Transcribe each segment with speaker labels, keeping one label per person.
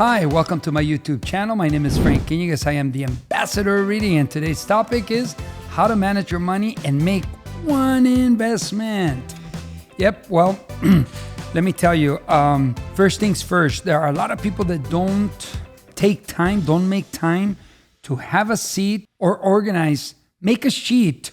Speaker 1: Hi, welcome to my YouTube channel. My name is Frank Iñiguez. I am the ambassador of reading, and today's topic is how to manage your money and make one investment. Yep, well, let me tell you, first things first, there are a lot of people that don't make time to have a seat or make a sheet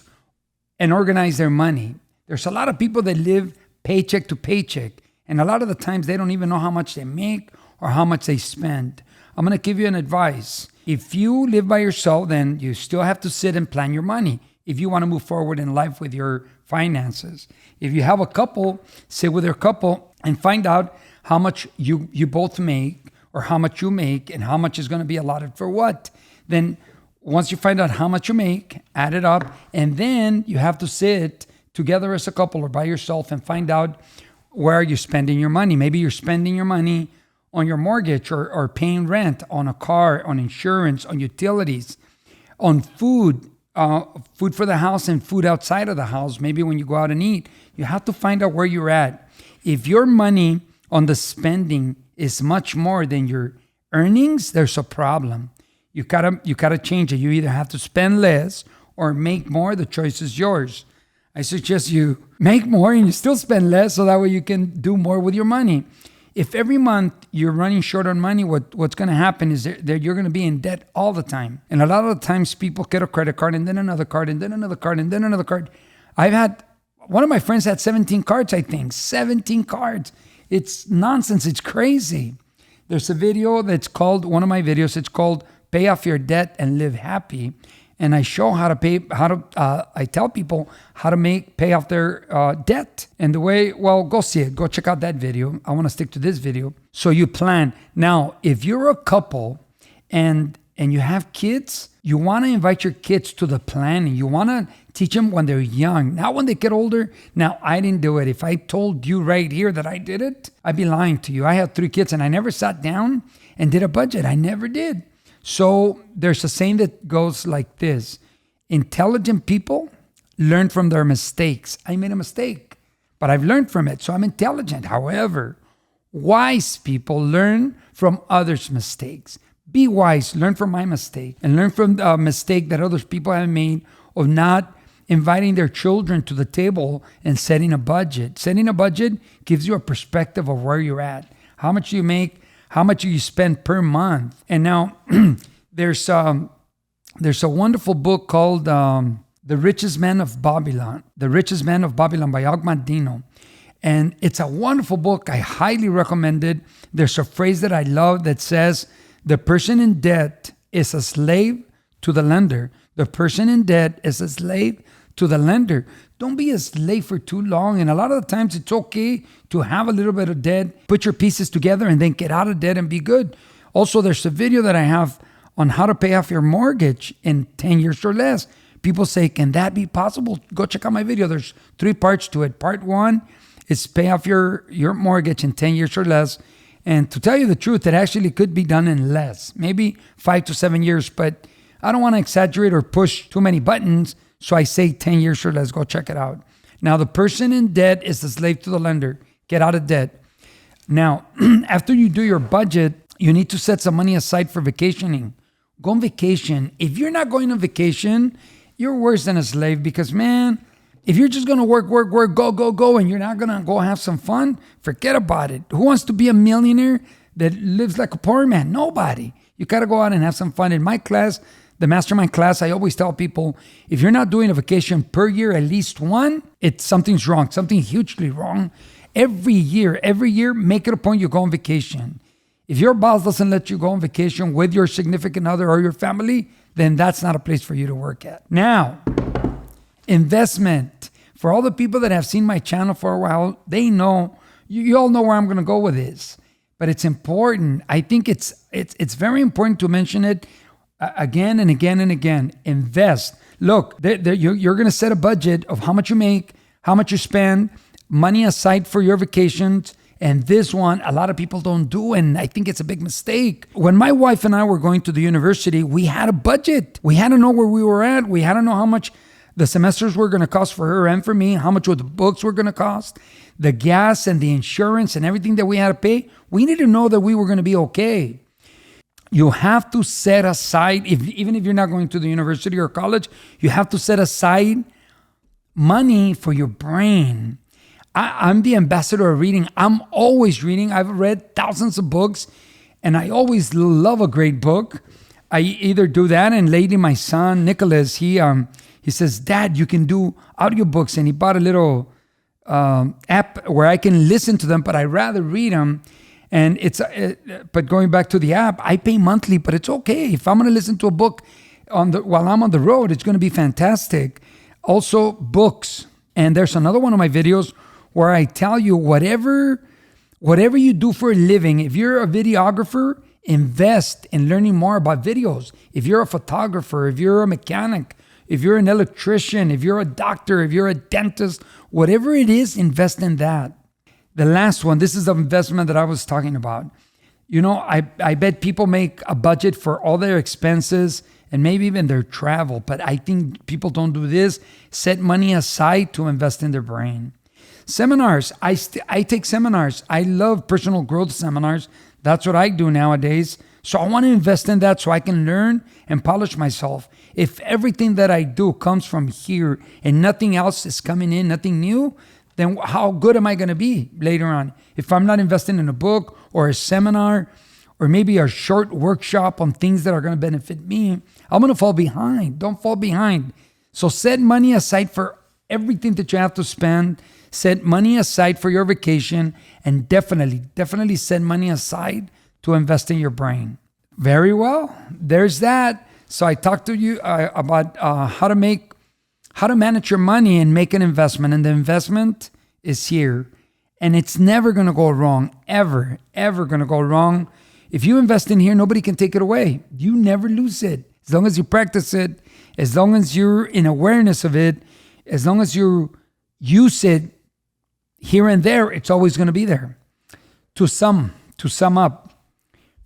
Speaker 1: and organize their money. There's a lot of people that live paycheck to paycheck, and a lot of the times they don't even know how much they make or how much they spend. I'm going to give you an advice. If you live by yourself, then you still have to sit and plan your money if you want to move forward in life with your finances. If you have a couple, sit with your couple and find out how much you both make or how much you make and how much is going to be allotted for what. Then once you find out how much you make, add it up, and then you have to sit together as a couple or by yourself and find out where you're spending your money. Maybe you're spending your money on your mortgage or paying rent, on a car, on insurance, on utilities, on food for the house and food outside of the house. Maybe when you go out and eat, you have to find out where you're at. If your money on the spending is much more than your earnings, there's a problem. You gotta change it. You either have to spend less or make more. The choice is yours. I suggest you make more and you still spend less so that way you can do more with your money. If every month you're running short on money, what's going to happen is that you're going to be in debt all the time. And a lot of the times people get a credit card and then another card and then another card and then another card. One of my friends had 17 cards, I think. 17 cards. It's nonsense. It's crazy. There's a video one of my videos, it's called Pay Off Your Debt and Live Happy. And I show I tell people how to pay off their debt. And go see it. Go check out that video. I want to stick to this video. So you plan. Now, if you're a couple and you have kids, you want to invite your kids to the planning. You want to teach them when they're young, not when they get older. Now, I didn't do it. If I told you right here that I did it, I'd be lying to you. I have 3 kids and I never sat down and did a budget. I never did. So there's a saying that goes like this: intelligent people learn from their mistakes. I made a mistake, but I've learned from it, so I'm intelligent. However, wise people learn from others' mistakes. Be wise, learn from my mistake, and learn from the mistake that other people have made of not inviting their children to the table and setting a budget. Setting a budget gives you a perspective of where you're at, how much you make, how much you spend per month. And now there's a wonderful book called The Richest Man of Babylon. The Richest Man of Babylon by Og Mandino. And it's a wonderful book. I highly recommend it. There's a phrase that I love that says, the person in debt is a slave to the lender. The person in debt is a slave to the lender. Don't be a slave for too long. And a lot of the times it's okay to have a little bit of debt, put your pieces together and then get out of debt and be good. Also, there's a video that I have on how to pay off your mortgage in 10 years or less. People say, can that be possible? Go check out my video. There's 3 parts to it. Part 1 is pay off your mortgage in 10 years or less. And to tell you the truth, it actually could be done in less, maybe 5 to 7 years, but I don't want to exaggerate or push too many buttons. So I say 10 years or less. Go check it out. Now, the person in debt is the slave to the lender. Get out of debt. Now, after you do your budget, you need to set some money aside for vacationing. Go on vacation. If you're not going on vacation, you're worse than a slave because, man, if you're just going to work, go, and you're not going to go have some fun, forget about it. Who wants to be a millionaire that lives like a poor man? Nobody. You got to go out and have some fun. In my class, the mastermind class, I always tell people, if you're not doing a vacation per year, at least one, something's wrong, something hugely wrong. Every year, make it a point you go on vacation. If your boss doesn't let you go on vacation with your significant other or your family, then that's not a place for you to work at. Now, investment. For all the people that have seen my channel for a while, they know, you all know where I'm going to go with this. But it's important. I think it's very important to mention it again and again and again. Invest. Look, you're going to set a budget of how much you make, how much you spend, money aside for your vacations. And this one, a lot of people don't do, and I think it's a big mistake. When my wife and I were going to the university, we had a budget. We had to know where we were at. We had to know how much the semesters were going to cost for her and for me, how much the books were going to cost, the gas and the insurance and everything that we had to pay. We needed to know that we were going to be okay. you have to set aside, even if you're not going to the university or college, you have to set aside money for your brain. I'm the ambassador of reading. I'm always reading. I've read thousands of books, and I always love a great book. I either do that, and lately my son, Nicholas, he says, Dad, you can do audiobooks, and he bought a little app where I can listen to them, but I rather read them. And but going back to the app, I pay monthly, but it's okay. If I'm going to listen to a book while I'm on the road, it's going to be fantastic. Also, books. And there's another one of my videos where I tell you whatever you do for a living, if you're a videographer, invest in learning more about videos. If you're a photographer, if you're a mechanic, if you're an electrician, if you're a doctor, if you're a dentist, whatever it is, invest in that. The last one, this is the investment that I was talking about. You know, I bet people make a budget for all their expenses and maybe even their travel, but I think people don't do this. Set money aside to invest in their brain. Seminars, I take seminars. I love personal growth seminars. That's what I do nowadays. So I want to invest in that so I can learn and polish myself. If everything that I do comes from here and nothing else is coming in, nothing new, then how good am I going to be later on? If I'm not investing in a book or a seminar or maybe a short workshop on things that are going to benefit me, I'm going to fall behind. Don't fall behind. So set money aside for everything that you have to spend. Set money aside for your vacation, and definitely set money aside to invest in your brain. Very well. There's that. So I talked to you about how to manage your money and make an investment. And the investment is here. And it's never going to go wrong. Ever going to go wrong. If you invest in here, nobody can take it away. You never lose it. As long as you practice it, as long as you're in awareness of it, as long as you use it here and there, it's always going to be there. To sum up,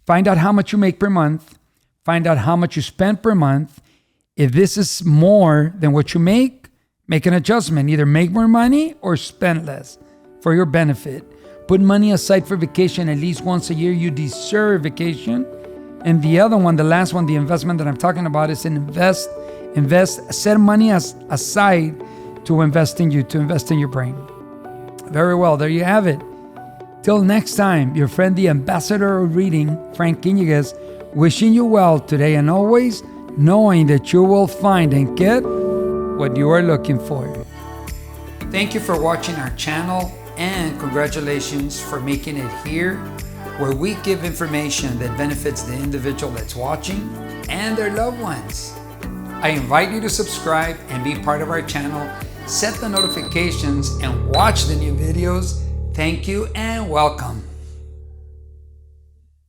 Speaker 1: find out how much you make per month. Find out how much you spend per month. If this is more than what you make an adjustment. Either make more money or spend less for your benefit. Put money aside for vacation at least once a year. You deserve vacation. And the other one, the last one, the investment that I'm talking about is invest, set money aside to invest in you, to invest in your brain. Very well, there you have it. Till next time, your friend, the ambassador of reading, Frank Iñiguez, wishing you well today and always, knowing that you will find and get what you are looking for. Thank you for watching our channel, and congratulations for making it here, where we give information that benefits the individual that's watching and their loved ones. I invite you to subscribe and be part of our channel. Set the notifications and watch the new videos. Thank you and welcome.